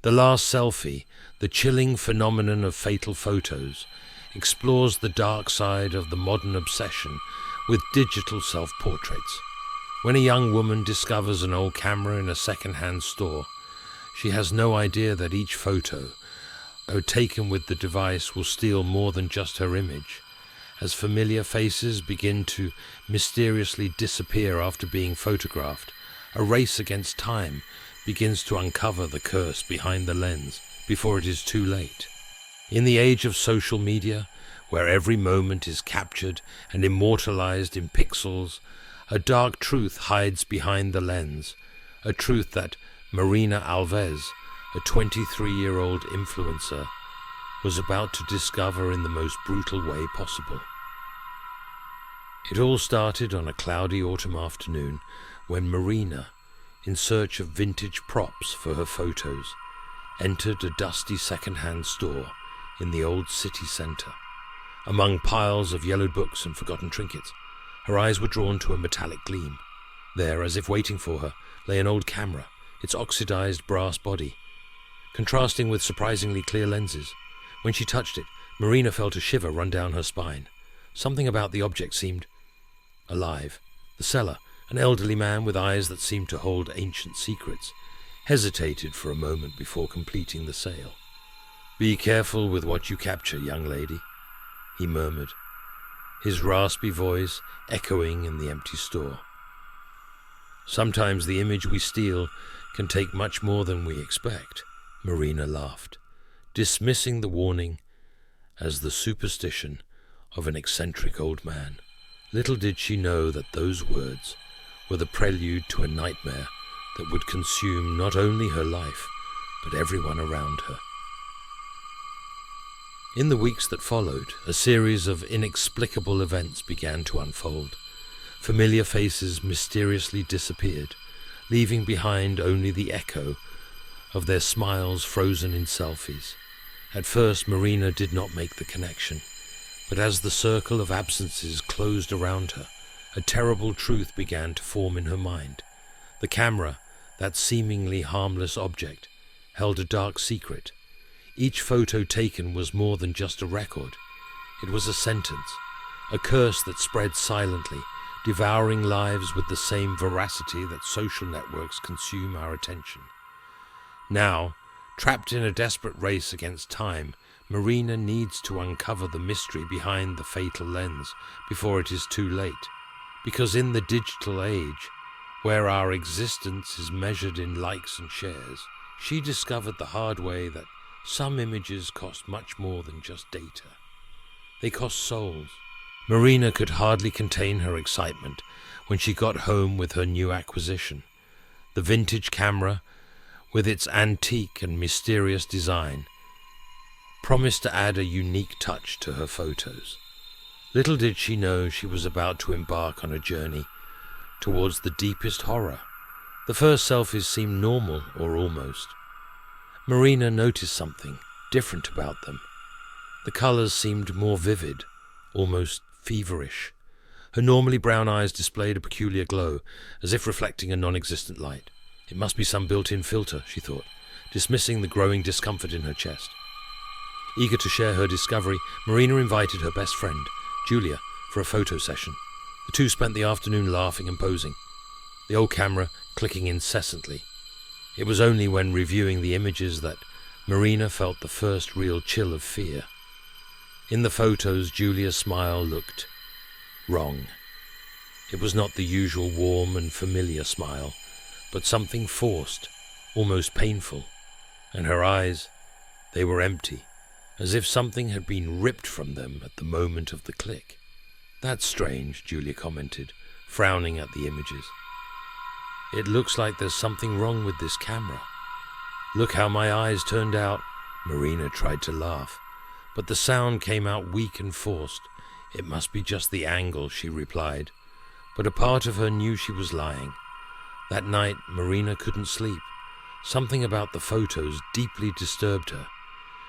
The Last Selfie, the chilling phenomenon of fatal photos, explores the dark side of the modern obsession with digital self-portraits. When a young woman discovers an old camera in a second-hand store, she has no idea that each photo, though taken with the device, will steal more than just her image. As familiar faces begin to mysteriously disappear after being photographed, a race against time begins to uncover the curse behind the lens before it is too late. In the age of social media, where every moment is captured and immortalized in pixels, a dark truth hides behind the lens, a truth that Marina Alves, a 23-year-old influencer, was about to discover in the most brutal way possible. It all started on a cloudy autumn afternoon when Marina, in search of vintage props for her photos, entered a dusty second-hand store in the old city centre. Among piles of yellowed books and forgotten trinkets, her eyes were drawn to a metallic gleam. There, as if waiting for her, lay an old camera, its oxidized brass body, contrasting with surprisingly clear lenses. When she touched it, Marina felt a shiver run down her spine. Something about the object seemed alive. The seller, an elderly man with eyes that seemed to hold ancient secrets, hesitated for a moment before completing the sale. "Be careful with what you capture, young lady," he murmured, his raspy voice echoing in the empty store. "Sometimes the image we steal can take much more than we expect," Marina laughed, dismissing the warning as the superstition of an eccentric old man. Little did she know that those words were the prelude to a nightmare that would consume not only her life, but everyone around her. In the weeks that followed, a series of inexplicable events began to unfold. Familiar faces mysteriously disappeared, leaving behind only the echo of their smiles frozen in selfies. At first, Marina did not make the connection, but as the circle of absences closed around her, a terrible truth began to form in her mind. The camera, that seemingly harmless object, held a dark secret. Each photo taken was more than just a record. It was a sentence, a curse that spread silently, devouring lives with the same voracity that social networks consume our attention. Now, trapped in a desperate race against time, Marina needs to uncover the mystery behind the fatal lens before it is too late. Because in the digital age, where our existence is measured in likes and shares, she discovered the hard way that some images cost much more than just data. They cost souls. Marina could hardly contain her excitement when she got home with her new acquisition. The vintage camera, with its antique and mysterious design, promised to add a unique touch to her photos. Little did she know she was about to embark on a journey towards the deepest horror. The first selfies seemed normal, or almost. Marina noticed something different about them. The colors seemed more vivid, almost feverish. Her normally brown eyes displayed a peculiar glow, as if reflecting a non-existent light. It must be some built-in filter, she thought, dismissing the growing discomfort in her chest. Eager to share her discovery, Marina invited her best friend, Julia, for a photo session. The two spent the afternoon laughing and posing, the old camera clicking incessantly. It was only when reviewing the images that Marina felt the first real chill of fear. In the photos, Julia's smile looked wrong. It was not the usual warm and familiar smile, but something forced, almost painful. And her eyes, they were empty, as if something had been ripped from them at the moment of the click. "That's strange," Julia commented, frowning at the images. "It looks like there's something wrong with this camera. Look how my eyes turned out." Marina tried to laugh, but the sound came out weak and forced. "It must be just the angle," she replied, but a part of her knew she was lying. That night, Marina couldn't sleep. Something about the photos deeply disturbed her.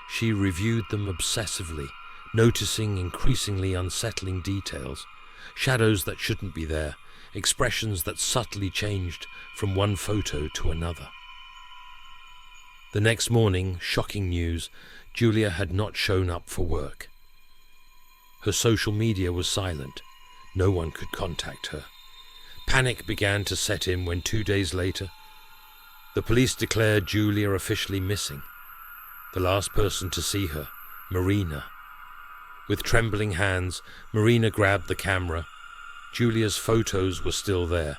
She reviewed them obsessively, noticing increasingly unsettling details, shadows that shouldn't be there, expressions that subtly changed from one photo to another. The next morning, shocking news, Julia had not shown up for work. Her social media was silent. No one could contact her. Panic began to set in when 2 days later, the police declared Julia officially missing. The last person to see her, Marina. With trembling hands, Marina grabbed the camera. Julia's photos were still there,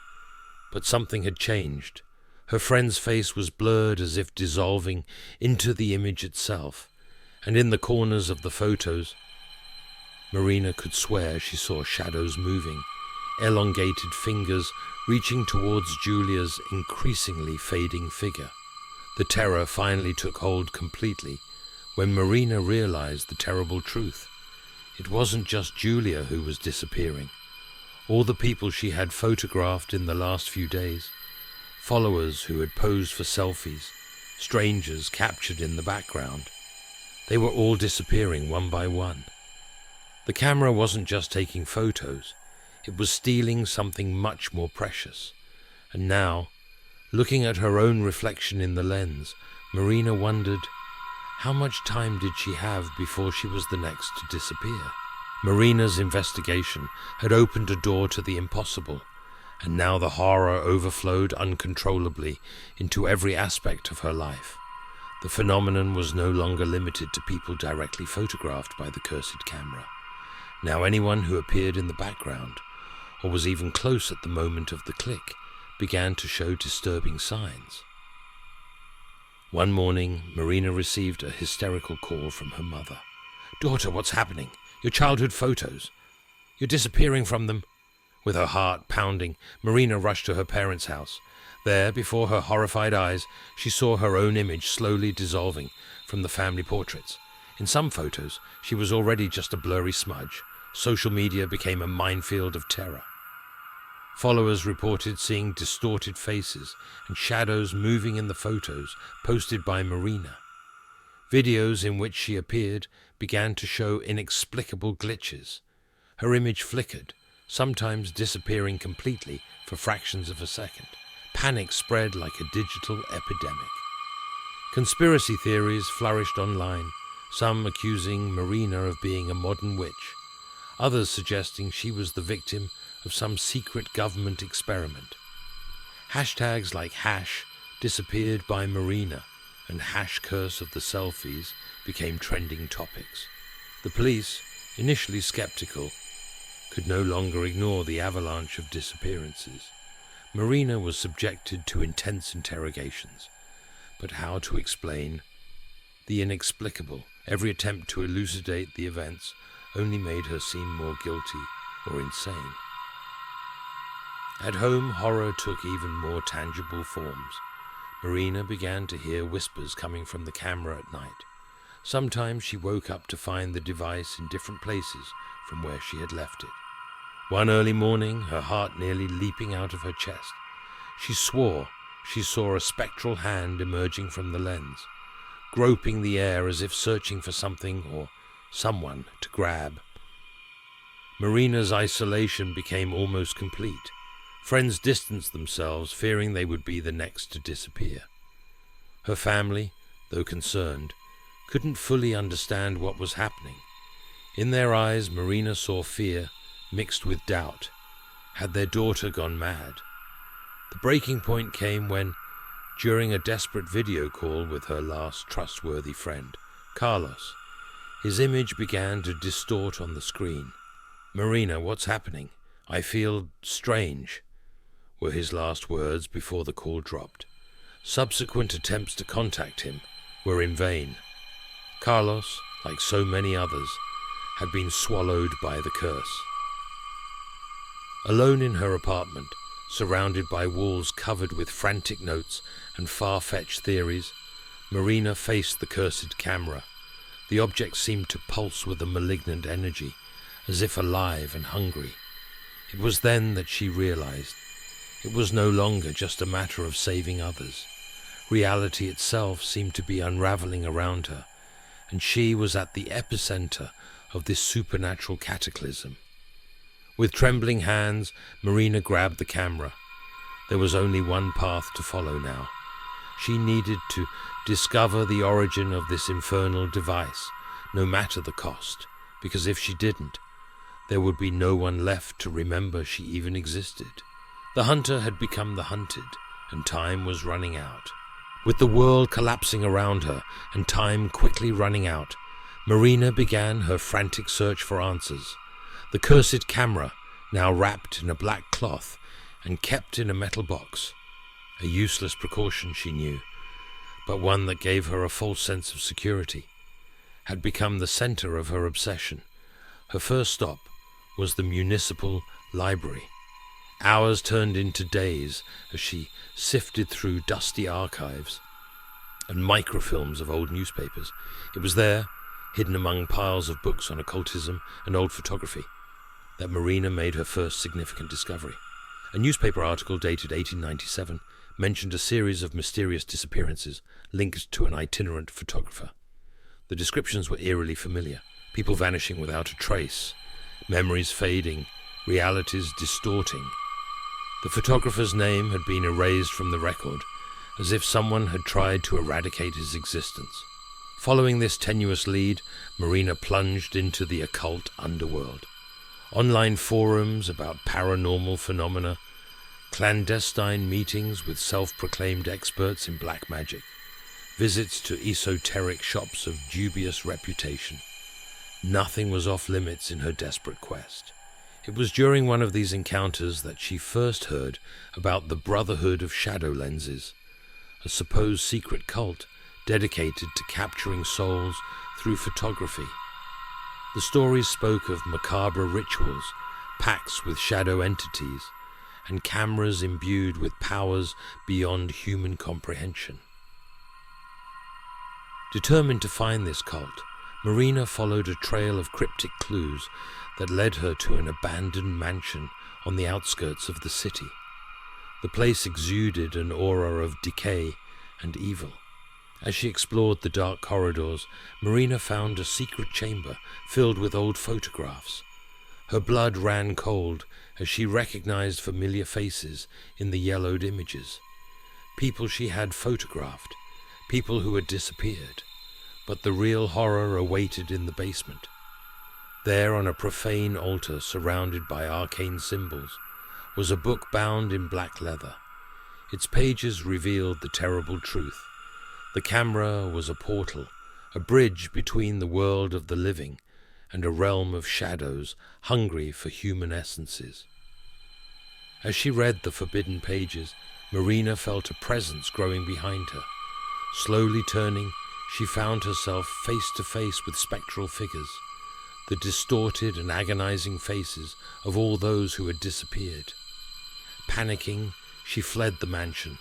but something had changed. Her friend's face was blurred as if dissolving into the image itself, and in the corners of the photos, Marina could swear she saw shadows moving, elongated fingers reaching towards Julia's increasingly fading figure. The terror finally took hold completely when Marina realized the terrible truth. It wasn't just Julia who was disappearing. All the people she had photographed in the last few days, followers who had posed for selfies, strangers captured in the background, they were all disappearing one by one. The camera wasn't just taking photos, it was stealing something much more precious. And now, looking at her own reflection in the lens, Marina wondered, how much time did she have before she was the next to disappear? Marina's investigation had opened a door to the impossible, and now the horror overflowed uncontrollably into every aspect of her life. The phenomenon was no longer limited to people directly photographed by the cursed camera. Now anyone who appeared in the background, or was even close at the moment of the click, began to show disturbing signs. One morning, Marina received a hysterical call from her mother. "Daughter, what's happening? Your childhood photos. You're disappearing from them." With her heart pounding, Marina rushed to her parents' house. There, before her horrified eyes, she saw her own image slowly dissolving from the family portraits. In some photos, she was already just a blurry smudge. Social media became a minefield of terror. Followers reported seeing distorted faces and shadows moving in the photos posted by Marina. Videos in which she appeared began to show inexplicable glitches. Her image flickered, sometimes disappearing completely for fractions of a second. Panic spread like a digital epidemic. Conspiracy theories flourished online, some accusing Marina of being a modern witch, others suggesting she was the victim of some secret government experiment. Hashtags like #disappeared by Marina and #curse of the selfies became trending topics. The police, initially skeptical, could no longer ignore the avalanche of disappearances. Marina was subjected to intense interrogations, but how to explain the inexplicable? Every attempt to elucidate the events only made her seem more guilty or insane. At home, horror took even more tangible forms. Marina began to hear whispers coming from the camera at night. Sometimes she woke up to find the device in different places from where she had left it. One early morning, her heart nearly leaping out of her chest, she swore she saw a spectral hand emerging from the lens, groping the air as if searching for something or someone to grab. Marina's isolation became almost complete. Friends distanced themselves, fearing they would be the next to disappear. Her family, though concerned, couldn't fully understand what was happening. In their eyes, Marina saw fear mixed with doubt. Had their daughter gone mad? The breaking point came when, during a desperate video call with her last trustworthy friend, Carlos, his image began to distort on the screen. "Marina, what's happening? I feel strange," were his last words before the call dropped. Subsequent attempts to contact him were in vain. Carlos, like so many others, had been swallowed by the curse. Alone in her apartment, surrounded by walls covered with frantic notes and far-fetched theories, Marina faced the cursed camera. The object seemed to pulse with a malignant energy, as if alive and hungry. It was then that she realized it was no longer just a matter of saving others. Reality itself seemed to be unraveling around her, and she was at the epicenter of this supernatural cataclysm. With trembling hands, Marina grabbed the camera. There was only one path to follow now. She needed to discover the origin of this infernal device, no matter the cost, because if she didn't, there would be no one left to remember she even existed. The hunter had become the hunted, and time was running out. With the world collapsing around her and time quickly running out, Marina began her frantic search for answers. The cursed camera, now wrapped in a black cloth and kept in a metal box, a useless precaution she knew, but one that gave her a false sense of security, had become the center of her obsession. Her first stop was the municipal library. Hours turned into days as she sifted through dusty archives and microfilms of old newspapers. It was there, hidden among piles of books on occultism and old photography, that Marina made her first significant discovery. A newspaper article dated 1897 mentioned a series of mysterious disappearances linked to an itinerant photographer. The descriptions were eerily familiar: people vanishing without a trace, memories fading, realities distorting. The photographer's name had been erased from the record, as if someone had tried to eradicate his existence. Following this tenuous lead, Marina plunged into the occult underworld. Online forums about paranormal phenomena, clandestine meetings with self-proclaimed experts in black magic, visits to esoteric shops of dubious reputation. Nothing was off limits in her desperate quest. It was during one of these encounters that she first heard about the Brotherhood of Shadow Lenses, a supposed secret cult dedicated to capturing souls through photography. The stories spoke of macabre rituals, pacts with shadow entities, and cameras imbued with powers beyond human comprehension. Determined to find this cult, Marina followed a trail of cryptic clues that led her to an abandoned mansion on the outskirts of the city. The place exuded an aura of decay and evil. As she explored the dark corridors, Marina found a secret chamber filled with old photographs. Her blood ran cold as she recognized familiar faces in the yellowed images. People she had photographed, people who had disappeared. But the real horror awaited in the basement. There, on a profane altar surrounded by arcane symbols, was a book bound in black leather. Its pages revealed the terrible truth. The camera was a portal, a bridge between the world of the living and a realm of shadows hungry for human essences. As she read the forbidden pages, Marina felt a presence growing behind her. Slowly turning, she found herself face to face with spectral figures, the distorted and agonizing faces of all those who had disappeared. Panicking, she fled the mansion,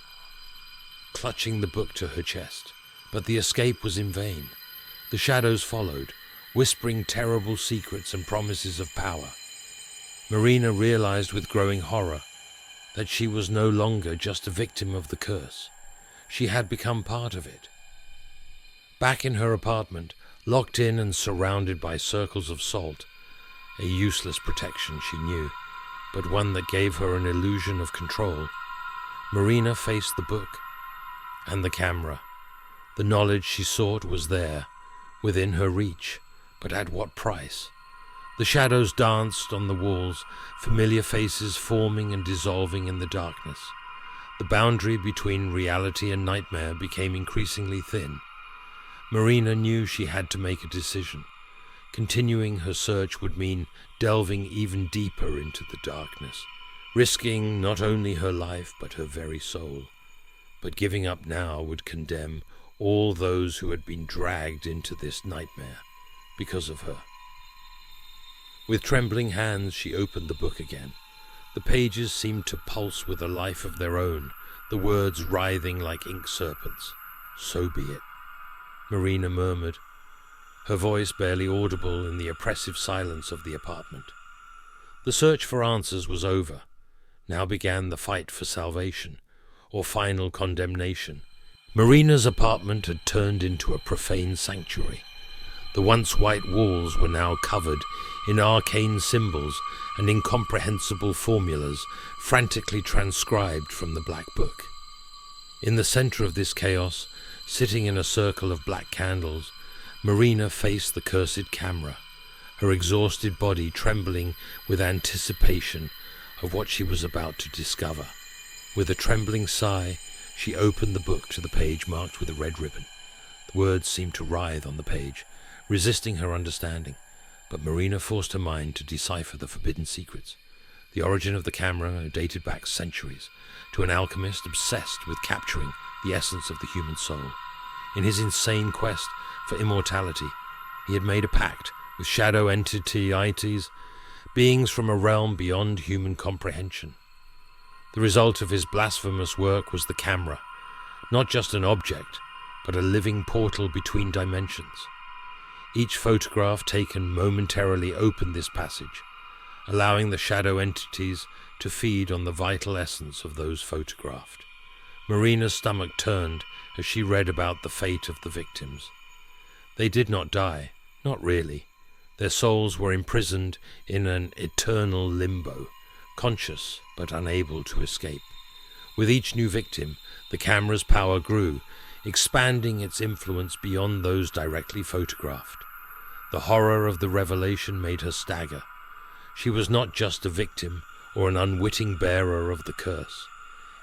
clutching the book to her chest. But the escape was in vain. The shadows followed, whispering terrible secrets and promises of power. Marina realized with growing horror that she was no longer just a victim of the curse. She had become part of it. Back in her apartment, locked in and surrounded by circles of salt, a useless protection she knew, but one that gave her an illusion of control, Marina faced the book and the camera. The knowledge she sought was there, within her reach, but at what price? The shadows danced on the walls, familiar faces forming and dissolving in the darkness. The boundary between reality and nightmare became increasingly thin. Marina knew she had to make a decision. Continuing her search would mean delving even deeper into the darkness, risking not only her life but her very soul. But giving up now would condemn all those who had been dragged into this nightmare because of her. With trembling hands, she opened the book again. The pages seemed to pulse with a life of their own, the words writhing like ink serpents. "So be it," Marina murmured, her voice barely audible in the oppressive silence of the apartment. The search for answers was over. Now began the fight for salvation, or final condemnation. Marina's apartment had turned into a profane sanctuary. The once white walls were now covered in arcane symbols and incomprehensible formulas frantically transcribed from the Black Book. In the center of this chaos Sitting in a circle of black candles, Marina faced the cursed camera, her exhausted body trembling with anticipation of what she was about to discover. With a trembling sigh, she opened the book to the page marked with a red ribbon. The words seemed to writhe on the page, resisting her understanding, but Marina forced her mind to decipher the forbidden secrets. The origin of the camera dated back centuries, to an alchemist obsessed with capturing the essence of the human soul. In his insane quest for immortality, he had made a pact with shadow entities, beings from a realm beyond human comprehension. The result of his blasphemous work was the camera, not just an object, but a living portal between dimensions. Each photograph taken momentarily opened this passage, allowing the shadow entities to feed on the vital essence of those photographed. Marina's stomach turned as she read about the fate of the victims. They did not die, not really. Their souls were imprisoned in an eternal limbo, conscious but unable to escape. With each new victim, the camera's power grew, expanding its influence beyond those directly photographed. The horror of the revelation made her stagger. She was not just a victim or an unwitting bearer of the curse.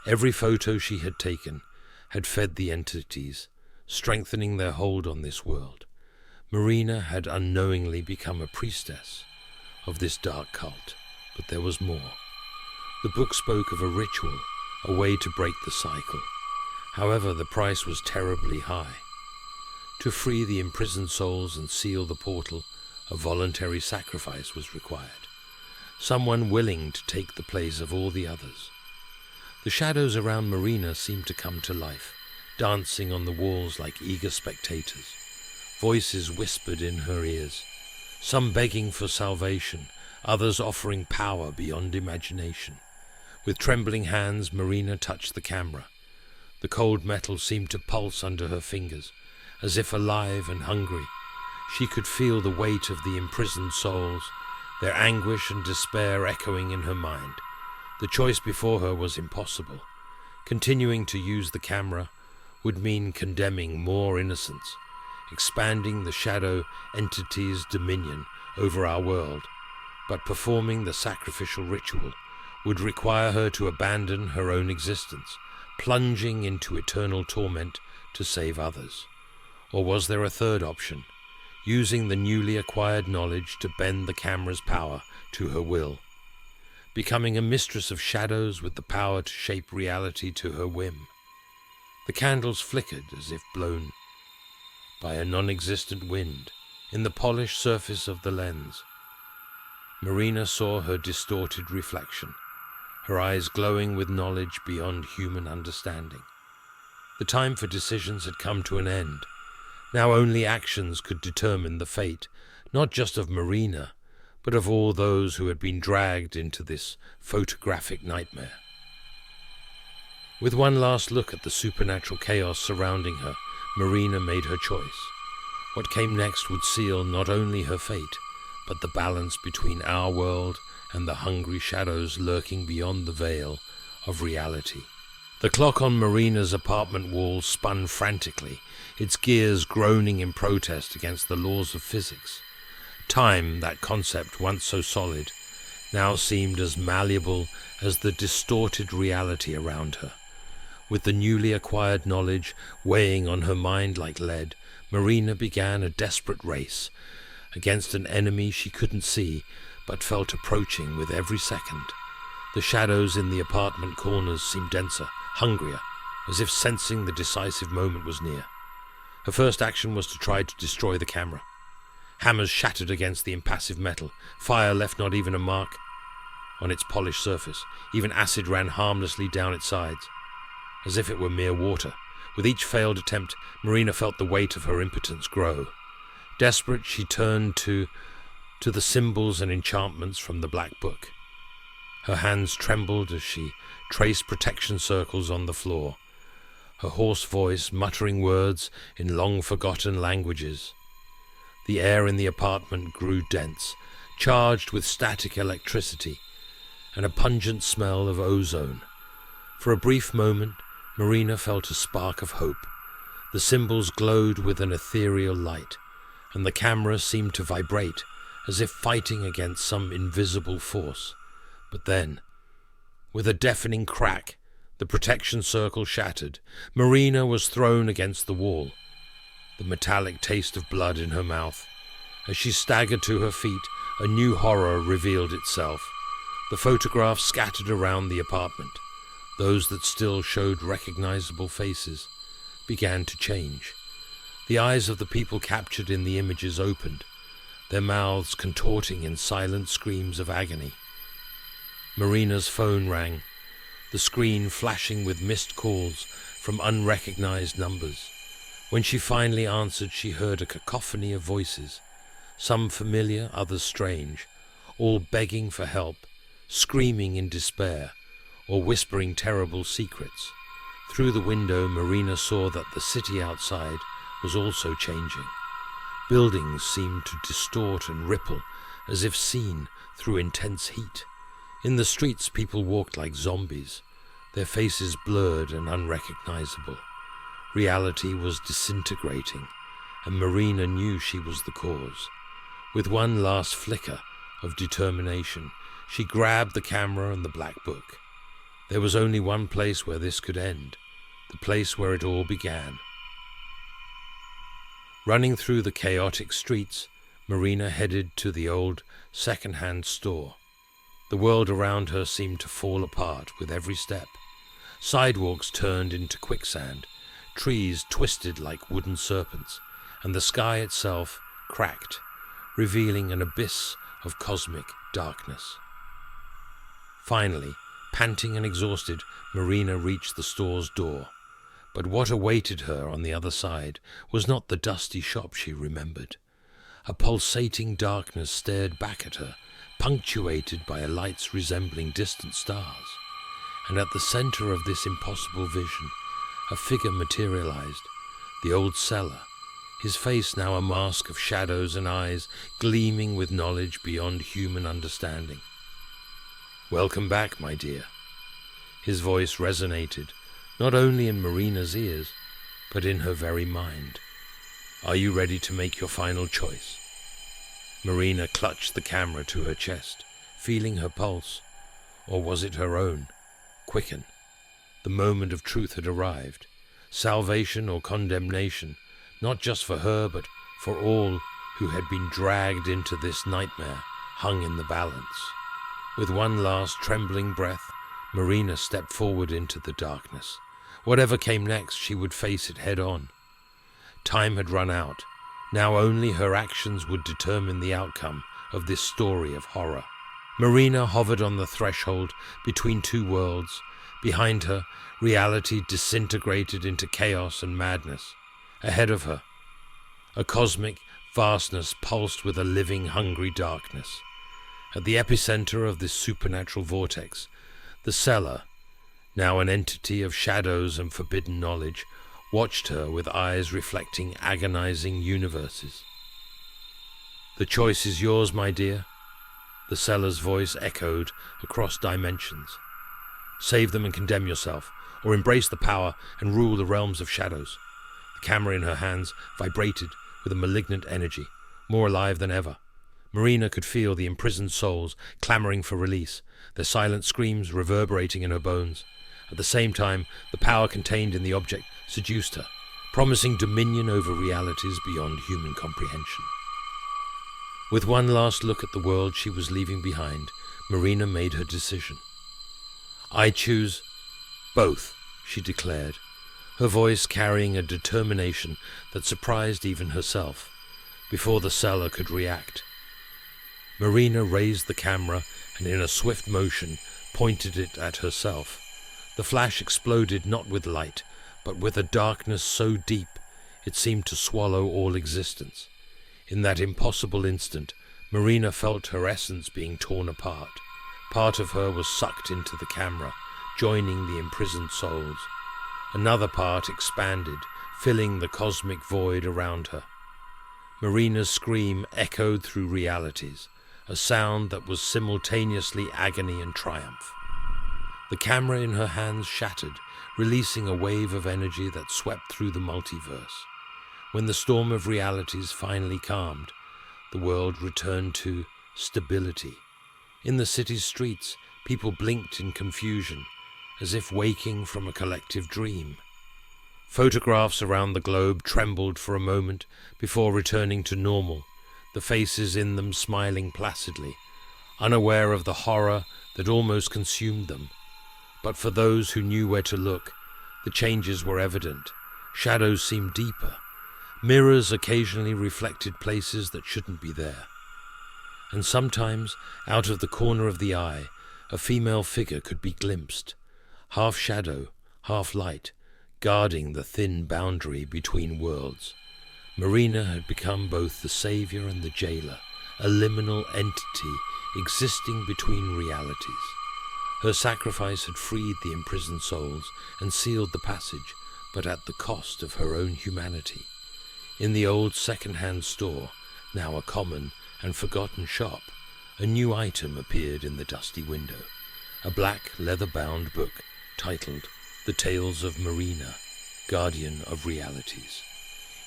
Every photo she had taken had fed the entities, strengthening their hold on this world. Marina had unknowingly become a priestess of this dark cult, but there was more. The book spoke of a ritual, a way to break the cycle. However, the price was terribly high. To free the imprisoned souls and seal the portal, a voluntary sacrifice was required. Someone willing to take the place of all the others. The shadows around Marina seemed to come to life, dancing on the walls like eager spectators. Voices whispered in her ears, some begging for salvation, others offering power beyond imagination. With trembling hands, Marina touched the camera. The cold metal seemed to pulse under her fingers, as if alive and hungry. She could feel the weight of the imprisoned souls, their anguish and despair echoing in her mind. The choice before her was impossible. Continuing to use the camera would mean condemning more innocents, expanding the shadow entity's dominion over our world, but performing the sacrificial ritual would require her to abandon her own existence, plunging into eternal torment to save others. Or was there a third option, using the newly acquired knowledge to bend the camera's power to her will, becoming a mistress of shadows with the power to shape reality to her whim? The candles flickered as if blown by a non-existent wind in the polished surface of the lens. Marina saw her distorted reflection, her eyes glowing with knowledge beyond human understanding. The time for decisions had come to an end. Now only actions could determine the fate, not just of Marina, but of all those who had been dragged into this photographic nightmare. With one last look at the supernatural chaos surrounding her, Marina made her choice. What came next would seal not only her fate, but the balance between our world and the hungry shadows lurking beyond the veil of reality. The clock on Marina's apartment wall spun frantically, its gears groaning in protest against the laws of physics. Time, that concept once so solid, now seemed as malleable as the distorted reality around her. With the newly acquired knowledge weighing on her mind like lead, Marina began a desperate race against an enemy she couldn't see but felt approaching with every second. The shadows in the apartment corners seemed denser, hungrier, as if sensing the decisive moment was near. Her first action was to try to destroy the camera. Hammers shattered against the impassive metal. Fire left not even a mark on its polished surface. Even acid ran harmlessly down its sides, as if it were mere water. With each failed attempt, Marina felt the weight of her impotence grow. Desperate, she turned to the symbols and enchantments from the Black Book. Her hands trembled as she traced protection circles on the floor, her hoarse voice muttering words in long-forgotten languages. The air in the apartment grew dense, charged with static electricity and a pungent smell of ozone. For a brief moment, Marina felt a spark of hope. The symbols glowed with an ethereal light, and the camera seemed to vibrate as if fighting against some invisible force. But then, with a deafening crack, the protection circle shattered. Marina was thrown against the wall, the metallic taste of blood in her mouth. As she staggered to her feet, a new horror revealed itself. The photographs scattered around the apartment, those that still showed recognizable faces, began to change. The eyes of the people captured in the images opened, their mouths contorting in silent screams of agony. Marina's phone rang, the screen flashing with missed calls from unrecognized numbers. When she finally answered, she heard a cacophony of voices, some familiar, others strange, all begging for help, screaming in despair, or whispering terrible secrets. Through the window, Marina saw that the city outside was also changing. Buildings seemed to distort and ripple, as if seen through intense heat. In the streets, people walked like zombies, their faces blurred and unrecognizable. Reality was disintegrating, and Marina knew she was the cause. With one last flicker of determination, she grabbed the camera and the black book. There was only one place where this could end, the place where it all began. Running through the chaotic streets, Marina headed to the old second-hand store. The world around her seemed to fall apart with every step. Sidewalks turned into quicksand, trees twisted like wooden serpents, and the sky itself cracked, revealing an abyss of cosmic darkness. Finally, panting and exhausted, Marina reached the store's door. But what awaited her on the other side was not the dusty shop she remembered. A pulsating darkness stared back at her, punctuated by lights resembling distant stars. And at the center of this impossible vision, a figure materialized, the old seller, his face now a mask of shadows and eyes gleaming with knowledge beyond human understanding. "Welcome back, my dear." His voice resonated, not only in Marina's ears, but in her very mind. "Are you ready to make your final choice?" Marina clutched the camera to her chest, feeling her pulse, or was it her own, quicken. The moment of truth had arrived. Salvation or condemnation, not just for her, but for all who had been dragged into this nightmare, hung in the balance. With one last trembling breath, Marina stepped forward into the darkness. Whatever came next, she would face it head on. Time had run out. Now only her actions would determine the outcome of this story of horror. Marina hovered on the threshold between two worlds. Behind her, reality disintegrated into chaos and madness. Ahead of her, a cosmic vastness pulsed with a living, hungry darkness. At the epicenter of this supernatural vortex, the seller, now an entity of shadows and forbidden knowledge, watched her with eyes reflecting agonizing universes. "The choice is yours, my dear," the seller's voice echoed across dimensions. "Save them and condemn yourself, or embrace the power and rule the realms of shadows." The camera in her hands vibrated with a malignant energy, more alive than ever. Marina could feel the imprisoned souls clamoring for release, their silent screams reverberating in her bones. At the same time, the power contained in the object seduced her, promising dominion over realities beyond human comprehension. With one last look at the world she was leaving behind, Marina made her decision. "I choose both," she declared, her voice carrying a determination that surprised even herself. Before the seller could react, Marina raised the camera and in a swift motion pointed it at herself. The flash exploded not with light, but with a darkness so deep it seemed to swallow all existence. In that impossible instant, Marina felt her essence being torn apart. Part of her was sucked into the camera, joining the imprisoned souls. Another part expanded, filling the cosmic void around her. Marina's scream echoed through realities, a sound that was simultaneously agony and triumph. The camera in her hands shattered, releasing a wave of energy that swept through the multiverse. When the storm of realities finally calmed, the world returned to stability. In the city's streets, people blinked in confusion, as if waking from a collective dream. Photographs around the globe trembled for a moment before returning to normal, the faces in them smiling placidly, unaware of the horror that almost consumed them. But for those who knew where to look, the changes were evident. Shadows seemed deeper. Mirrors occasionally reflected places that shouldn't be there. And sometimes, out of the corner of the eye, a female figure could be glimpsed, half shadow, half light, guarding the thin boundary between worlds. Marina had become both the savior and the jailer, a liminal entity existing between realities. Her sacrifice had freed the imprisoned souls and sealed the passage, but at the cost of her own humanity. In the old second-hand store, now a common and forgotten shop, a new item appeared in the dusty window, a black leather-bound book titled The Tales of Marina, Guardian of Realities.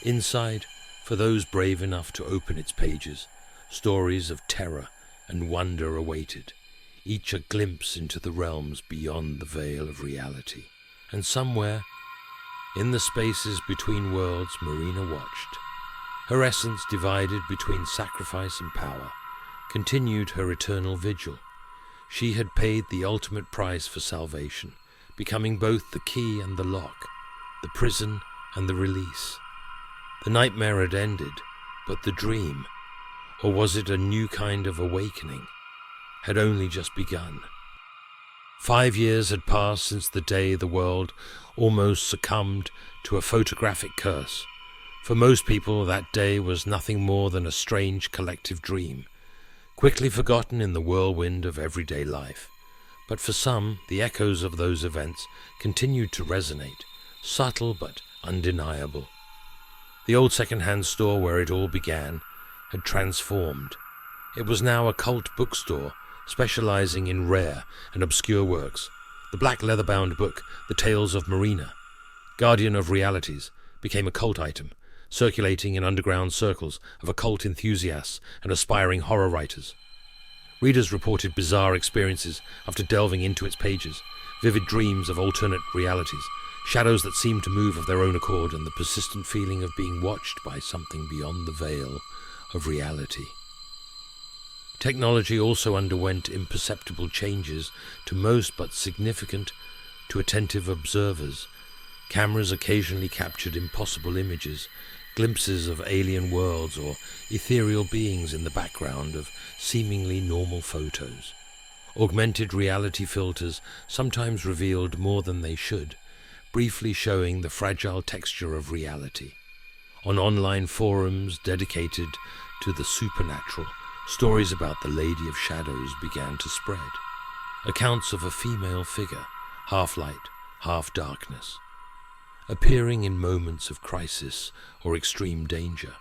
Inside, for those brave enough to open its pages, stories of terror and wonder awaited, each a glimpse into the realms beyond the veil of reality. And somewhere, in the spaces between worlds, Marina watched. Her essence, divided between sacrifice and power, continued her eternal vigil. She had paid the ultimate price for salvation, becoming both the key and the lock, the prison and the release. The nightmare had ended, but the dream, or was it a new kind of awakening, had only just begun. 5 years had passed since the day the world almost succumbed to a photographic curse. For most people, that day was nothing more than a strange collective dream, quickly forgotten in the whirlwind of everyday life. But for some, the echoes of those events continued to resonate, subtle but undeniable. The old second-hand store where it all began had transformed. It was now a cult bookstore, specializing in rare and obscure works. The black leather-bound book, The Tales of Marina, Guardian of Realities, became a cult item, circulating in underground circles of occult enthusiasts and aspiring horror writers. Readers reported bizarre experiences after delving into its pages, vivid dreams of alternate realities, shadows that seemed to move of their own accord, and the persistent feeling of being watched by something beyond the veil of reality. Technology also underwent imperceptible changes to most, but significant to attentive observers. Cameras occasionally captured impossible images, glimpses of alien worlds or ethereal beings in the background of seemingly normal photos. Augmented reality filters sometimes revealed more than they should, briefly showing the fragile texture of reality. On online forums dedicated to the supernatural, stories about the Lady of Shadows began to spread. Accounts of a female figure, half light, half darkness, appearing in moments of crisis or extreme danger.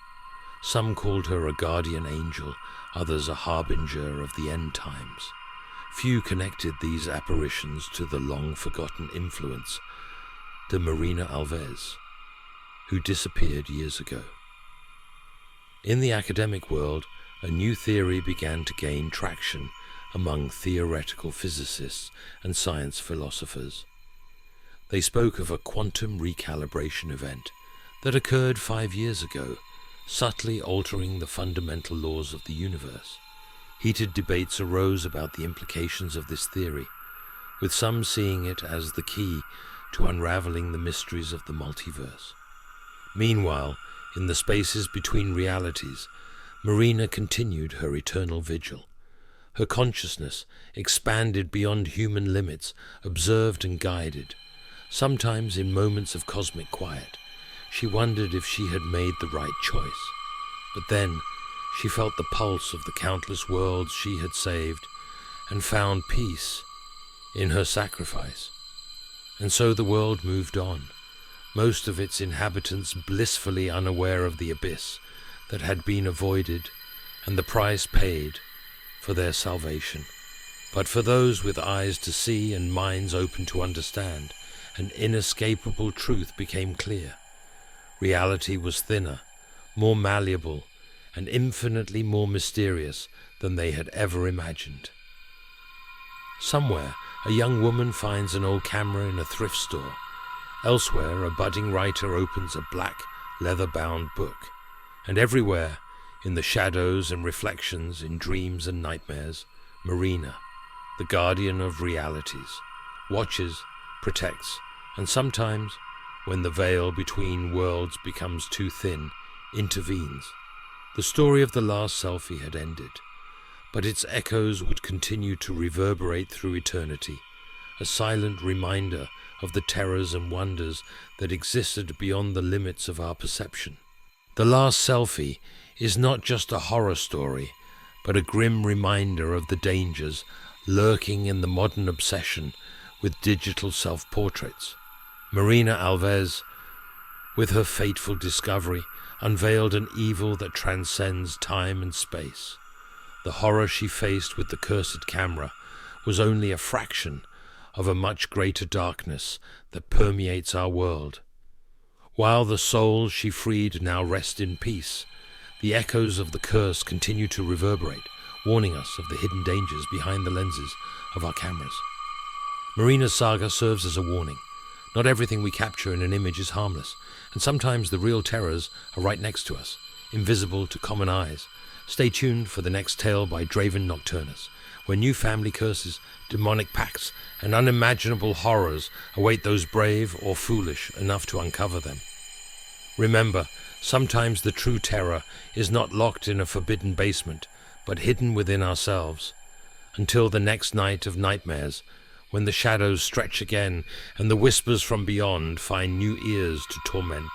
Some called her a guardian angel, others a harbinger of the end times. Few connected these apparitions to the long-forgotten influence de Marina Alves, who disappeared years ago. In the academic world, a new theory began to gain traction among theoretical physicists and science philosophers. They spoke of a quantum recalibration event that occurred 5 years ago, subtly altering the fundamental laws of the universe. Heated debates arose about the implications of this theory, with some seeing it as the key to unraveling the mysteries of the multiverse. Meanwhile, in the spaces between realities, Marina continued her eternal vigil. Her consciousness expanded beyond human limits, observed and guided. Sometimes, in moments of cosmic quiet, she wondered if she had made the right choice. But then, she felt the pulse of the countless worlds she had saved and found peace in her sacrifice. And so the world moved on, most of its inhabitants blissfully unaware of the abyss that had been avoided and the price paid for their salvation. But for those with eyes to see and minds open to understand, an inescapable truth became clear. Reality was thinner, more malleable, and infinitely more mysterious than they had ever imagined. Somewhere, a young woman finds an old camera in a thrift store. Elsewhere, a budding writer opens a black, leather-bound book. And everywhere, in the shadows and reflections, in dreams and nightmares, Marina, the guardian of realities, watches, protects, and sometimes, when the veil between worlds becomes too thin, intervenes. The story of the Last Selfie had ended, but its echoes would continue to reverberate through eternity, a silent reminder of the terrors and wonders that existed beyond the limits of our perception. The Last Selfie is not just a horror story, but a grim reminder of the dangers lurking in the modern obsession with digital self-portraits. Marina Alves, with her fateful discovery, unveiled an evil that transcends time and space. The horror she faced with the cursed camera was only a fraction of a much greater darkness that permeates our world. While the souls she freed now rest in peace, the echoes of the curse continue to reverberate, warning us of the hidden dangers behind the lenses of our cameras. Marina's saga serves as a warning. Not everything we capture in an image is harmless, and sometimes the real terrors are right next to us, invisible to common eyes. Stay tuned for the next tale by Draven Nocturnus, where new family curses, demonic pacts, and unimaginable horrors await those brave or foolish enough to uncover them. Remember, sometimes the true terror is not locked in a forbidden basement, but hidden within ourselves. Until the next night of nightmares, when the shadows stretch again and the whispers from beyond find new ears to torment.